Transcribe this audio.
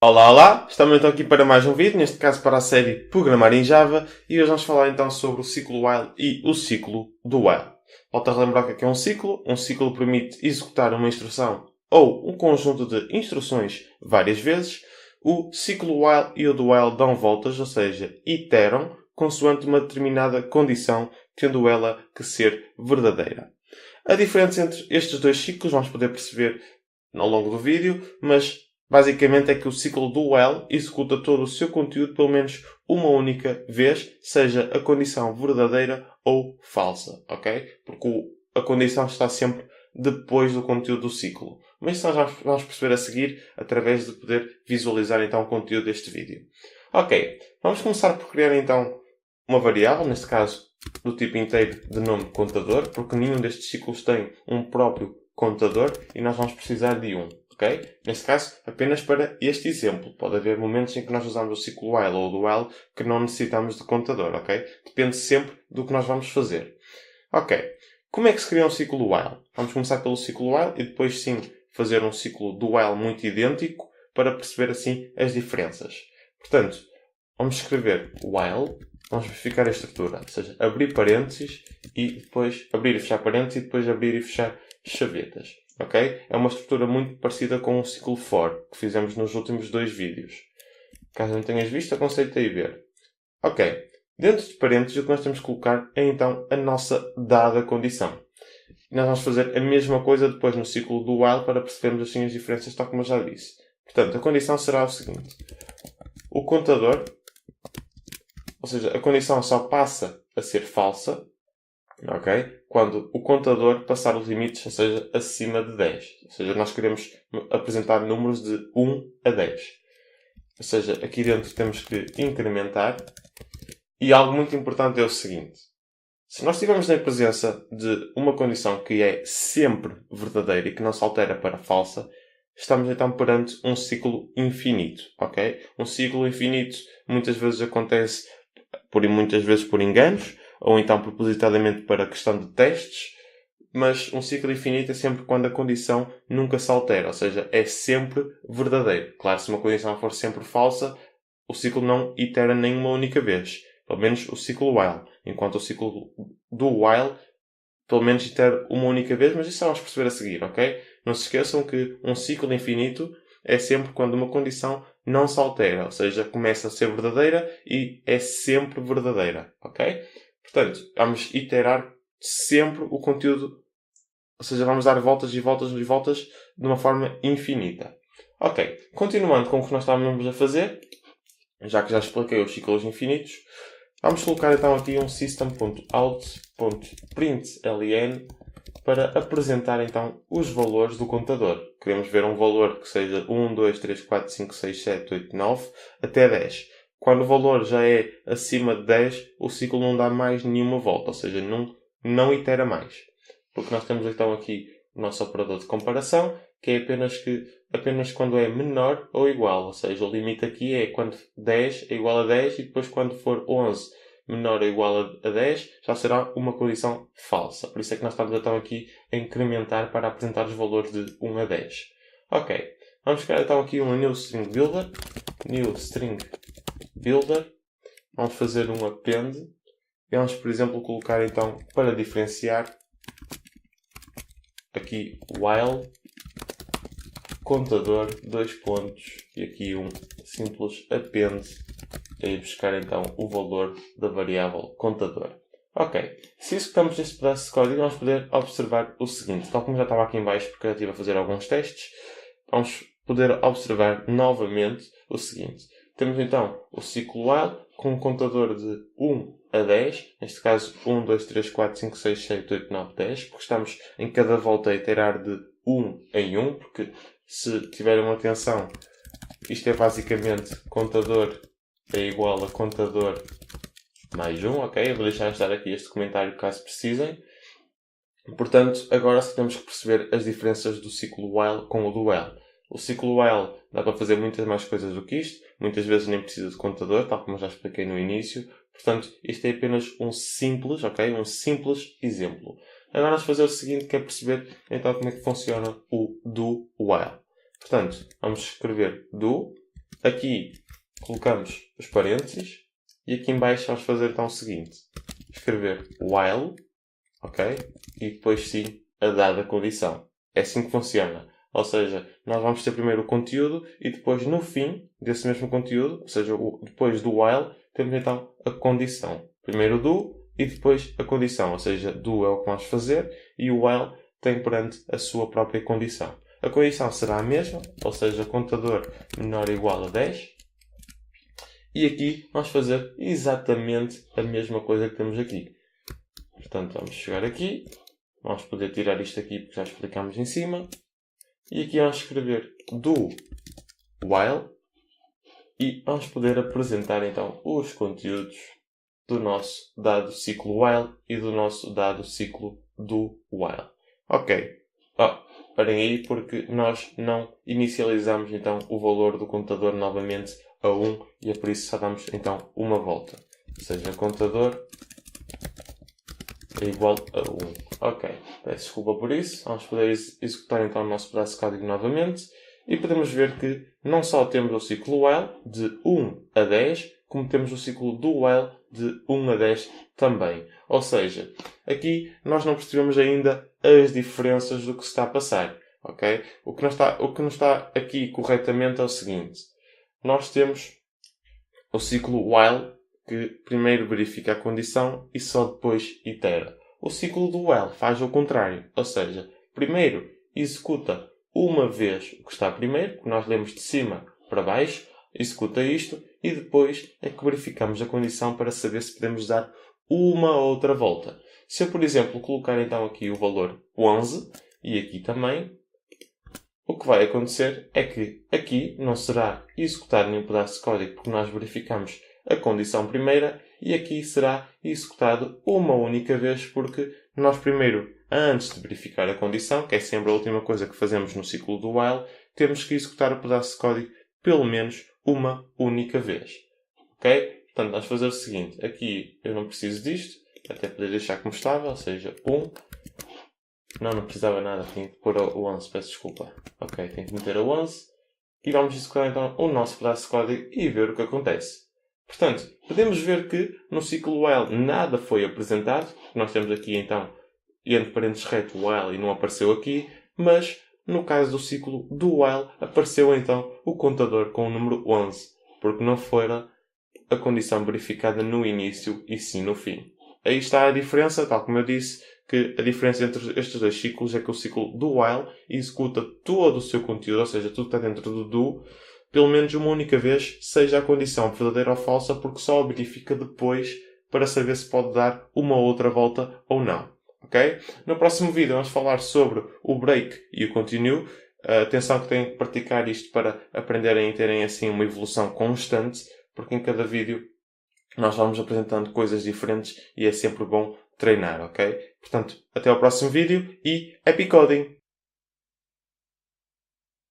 Olá, olá! Estamos então aqui para mais um vídeo, neste caso para a série Programar em Java, e hoje vamos falar então sobre o ciclo while e o ciclo do while. Volto a relembrar que aqui é um ciclo. Um ciclo permite executar uma instrução ou um conjunto de instruções várias vezes. O ciclo while e o do while dão voltas, ou seja, iteram consoante uma determinada condição, tendo ela que ser verdadeira. A diferença entre estes dois ciclos vamos poder perceber ao longo do vídeo, mas basicamente é que o ciclo do while executa todo o seu conteúdo pelo menos uma única vez, seja a condição verdadeira ou falsa, ok? Porque a condição está sempre depois do conteúdo do ciclo. Mas isso nós vamos perceber a seguir através de poder visualizar então o conteúdo deste vídeo. Ok, vamos começar por criar então uma variável, neste caso do tipo inteiro de nome contador, porque nenhum destes ciclos tem um próprio contador e nós vamos precisar de um. Okay? Neste caso, apenas para este exemplo. Pode haver momentos em que nós usamos o ciclo while ou do while que não necessitamos de contador. Okay? Depende sempre do que nós vamos fazer. Ok. Como é que se cria um ciclo while? Vamos começar pelo ciclo while e depois sim fazer um ciclo do while muito idêntico para perceber assim as diferenças. Portanto, vamos escrever while. Vamos verificar a estrutura. Ou seja, abrir parênteses e depois abrir e fechar parênteses e depois abrir e fechar chavetas. Ok? É uma estrutura muito parecida com o ciclo for, que fizemos nos últimos dois vídeos. Caso não tenhas visto, aconselho-te a ir ver. Ok. Dentro de parênteses, o que nós temos que colocar é então a nossa dada condição. E nós vamos fazer a mesma coisa depois no ciclo do while para percebermos assim as diferenças, tal como eu já disse. Portanto, a condição será o seguinte. O contador, ou seja, a condição só passa a ser falsa, ok? Quando o contador passar os limites, ou seja, acima de 10. Ou seja, nós queremos apresentar números de 1 a 10. Ou seja, aqui dentro temos que incrementar. E algo muito importante é o seguinte. Se nós estivermos na presença de uma condição que é sempre verdadeira e que não se altera para falsa, estamos então perante um ciclo infinito, ok? Um ciclo infinito muitas vezes acontece muitas vezes por enganos, ou então propositadamente para a questão de testes, mas um ciclo infinito é sempre quando a condição nunca se altera, ou seja, é sempre verdadeiro. Claro, se uma condição for sempre falsa, o ciclo não itera nenhuma única vez. Pelo menos o ciclo while. Enquanto o ciclo do while, pelo menos itera uma única vez, mas isso vamos perceber a seguir, ok? Não se esqueçam que um ciclo infinito é sempre quando uma condição não se altera, ou seja, começa a ser verdadeira e é sempre verdadeira, ok? Portanto, vamos iterar sempre o conteúdo, ou seja, vamos dar voltas e voltas e voltas de uma forma infinita. Ok, continuando com o que nós estávamos a fazer, já que já expliquei os ciclos infinitos, vamos colocar então aqui um system.out.println para apresentar então os valores do contador. Queremos ver um valor que seja 1, 2, 3, 4, 5, 6, 7, 8, 9 até 10. Quando o valor já é acima de 10, o ciclo não dá mais nenhuma volta, ou seja, não itera mais. Porque nós temos então aqui o nosso operador de comparação, que é apenas quando é menor ou igual. Ou seja, o limite aqui é quando 10 é igual a 10 e depois quando for 11 menor ou igual a 10, já será uma condição falsa. Por isso é que nós estamos então aqui a incrementar para apresentar os valores de 1 a 10. Ok. Vamos criar então aqui um new string builder. New string builder. Vamos fazer um append. E vamos, por exemplo, colocar então, para diferenciar, aqui while contador, dois pontos, e aqui um simples append, a ir buscar então o valor da variável contador. Ok, se executamos este pedaço de código, vamos poder observar o seguinte, tal como já estava aqui em baixo, porque eu estive a fazer alguns testes, vamos poder observar novamente o seguinte. Temos então o ciclo while com um contador de 1 a 10, neste caso 1, 2, 3, 4, 5, 6, 7, 8, 9, 10, porque estamos em cada volta a iterar de 1 em 1, porque se tiverem atenção, isto é basicamente contador é igual a contador mais 1, ok? Eu vou deixar estar aqui este comentário caso precisem. Portanto, agora sim temos que perceber as diferenças do ciclo while com o do while. O ciclo while dá para fazer muitas mais coisas do que isto. Muitas vezes nem precisa de contador, tal como já expliquei no início. Portanto, isto é apenas um simples, ok? Um simples exemplo. Agora vamos fazer o seguinte, que é perceber então como é que funciona o do while. Portanto, vamos escrever do aqui colocamos os parênteses e aqui em baixo vamos fazer então o seguinte. Escrever while, ok? E depois sim a dada condição. É assim que funciona. Ou seja, nós vamos ter primeiro o conteúdo e depois no fim desse mesmo conteúdo, ou seja, depois do while, temos então a condição. Primeiro do e depois a condição. Ou seja, do é o que vamos fazer e o while tem perante a sua própria condição. A condição será a mesma, ou seja, contador menor ou igual a 10. E aqui vamos fazer exatamente a mesma coisa que temos aqui. Portanto, vamos chegar aqui. Vamos poder tirar isto aqui porque já explicámos em cima. E aqui vamos escrever do while. E vamos poder apresentar então os conteúdos do nosso dado ciclo while e do nosso dado ciclo do while. Ok. Parem aí porque nós não inicializamos então o valor do contador novamente a 1 e é por isso que só damos então uma volta. Ou seja, contador é igual a 1. Ok, peço desculpa por isso. Vamos poder executar então o nosso pedaço de código novamente e podemos ver que não só temos o ciclo while de 1 a 10, como temos o ciclo do while de 1 a 10 também. Ou seja, aqui nós não percebemos ainda as diferenças do que se está a passar. Ok? O que não está aqui corretamente é o seguinte. Nós temos o ciclo while, que primeiro verifica a condição e só depois itera. O ciclo do while faz o contrário. Ou seja, primeiro executa uma vez o que está primeiro, que nós lemos de cima para baixo, executa isto e depois é que verificamos a condição para saber se podemos dar uma outra volta. Se eu, por exemplo, colocar então aqui o valor 11 e aqui também, o que vai acontecer é que aqui não será executado nenhum pedaço de código porque nós verificamos a condição primeira e aqui será executado uma única vez porque nós primeiro, antes de verificar a condição, que é sempre a última coisa que fazemos no ciclo do while, temos que executar o pedaço de código pelo menos uma única vez. Ok? Portanto, vamos fazer o seguinte. Aqui eu não preciso disto, até poder deixar como estava, ou seja, 1. Não precisava nada, tinha que pôr o 11, peço desculpa. Ok, tenho que meter o 11. E vamos executar então o nosso pedaço de código e ver o que acontece. Portanto, podemos ver que no ciclo while nada foi apresentado. Nós temos aqui então, entre parênteses reto, while e não apareceu aqui. Mas, no caso do ciclo do while, apareceu então o contador com o número 11. Porque não fora a condição verificada no início e sim no fim. Aí está a diferença, tal como eu disse, que a diferença entre estes dois ciclos é que o ciclo do while executa todo o seu conteúdo, ou seja, tudo que está dentro do do, pelo menos uma única vez, seja a condição verdadeira ou falsa, porque só a verifica depois para saber se pode dar uma outra volta ou não. Ok? No próximo vídeo vamos falar sobre o break e o continue. Atenção que têm que praticar isto para aprenderem e terem assim uma evolução constante, porque em cada vídeo nós vamos apresentando coisas diferentes e é sempre bom treinar, ok? Portanto, até ao próximo vídeo e Happy Coding!